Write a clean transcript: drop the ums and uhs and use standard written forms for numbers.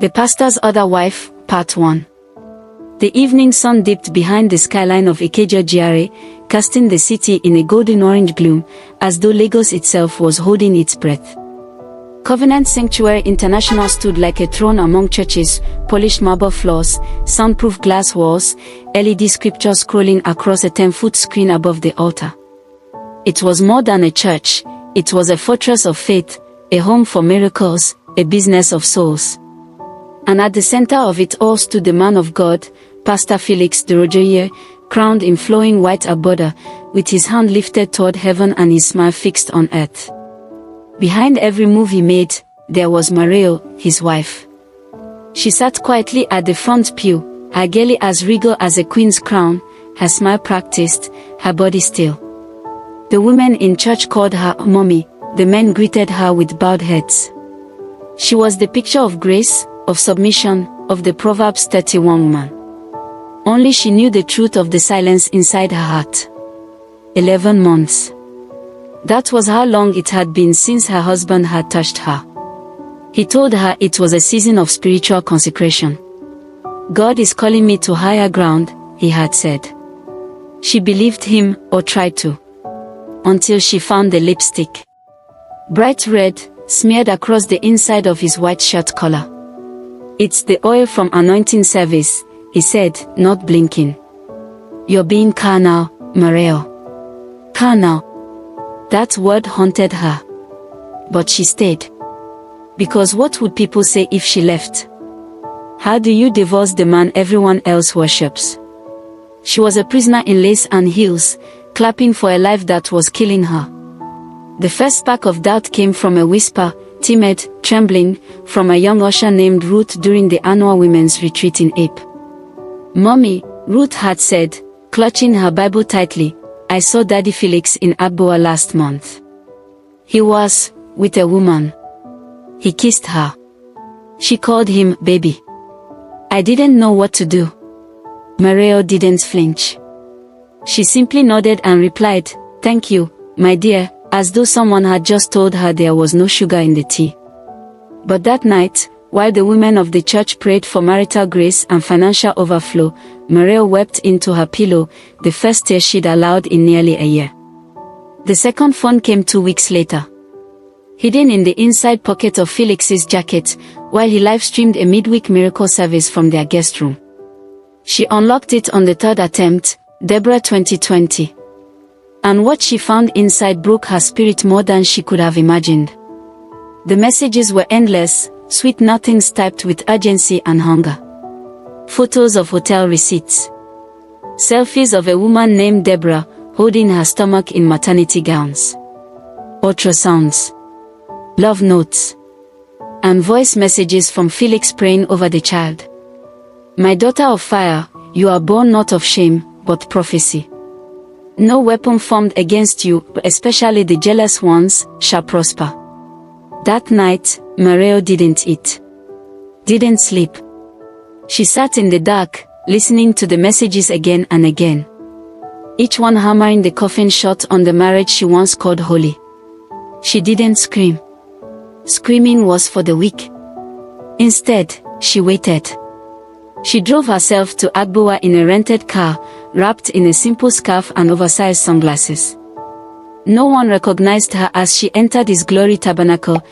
The Pastor's Other Wife, Part 1. The evening sun dipped behind the skyline of Ikeja GRA, casting the city in a golden-orange gloom, as though Lagos itself was holding its breath. Covenant Sanctuary International stood like a throne among churches, polished marble floors, soundproof glass walls, LED scriptures scrolling across a 10-foot screen above the altar. It was more than a church, it was a fortress of faith, a home for miracles, a business of souls. And at the center of it all stood the man of God, Pastor Felix de Roger, crowned in flowing white abode, with his hand lifted toward heaven and his smile fixed on earth. Behind every move he made, there was Mario, his wife. She sat quietly at the front pew, her gaily as regal as a queen's crown, her smile practiced, her body still. The women in church called her mommy, the men greeted her with bowed heads. She was the picture of grace, of submission, of the Proverbs 31 woman. Only she knew the truth of the silence inside her heart. 11 months. That was how long it had been since her husband had touched her. He told her it was a season of spiritual consecration. God is calling me to higher ground, he had said. She believed him, or tried to. Until she found the lipstick. Bright red, smeared across the inside of his white shirt collar. "It's the oil from anointing service," he said, not blinking. "You're being carnal, Mario." Carnal. That word haunted her. But she stayed. Because what would people say if she left? How do you divorce the man everyone else worships? She was a prisoner in lace and heels, clapping for a life that was killing her. The first spark of doubt came from a whisper, timid, trembling, from a young usher named Ruth during the annual women's retreat in Ape. "Mommy," Ruth had said, clutching her Bible tightly, "I saw Daddy Felix in Agboa last month. He was with a woman. He kissed her. She called him baby." I didn't know what to do. Mario didn't flinch. She simply nodded and replied, "Thank you, my dear," as though someone had just told her there was no sugar in the tea. But that night, while the women of the church prayed for marital grace and financial overflow, Mario wept into her pillow, the first tear she'd allowed in nearly a year. The second phone came 2 weeks later. Hidden in the inside pocket of Felix's jacket, while he live-streamed a midweek miracle service from their guest room. She unlocked it on the third attempt, Deborah 2020. And what she found inside broke her spirit more than she could have imagined. The messages were endless, sweet nothings typed with urgency and hunger. Photos of hotel receipts. Selfies of a woman named Deborah, holding her stomach in maternity gowns. Ultrasounds. Love notes. And voice messages from Felix praying over the child. "My daughter of fire, you are born not of shame, but prophecy. No weapon formed against you, especially the jealous ones, shall prosper." That night, Mario didn't eat. Didn't sleep. She sat in the dark, listening to the messages again and again. Each one hammering the coffin shut on the marriage she once called holy. She didn't scream. Screaming was for the weak. Instead, she waited. She drove herself to Agboa in a rented car, wrapped in a simple scarf and oversized sunglasses. No one recognized her as she entered his glory tabernacle,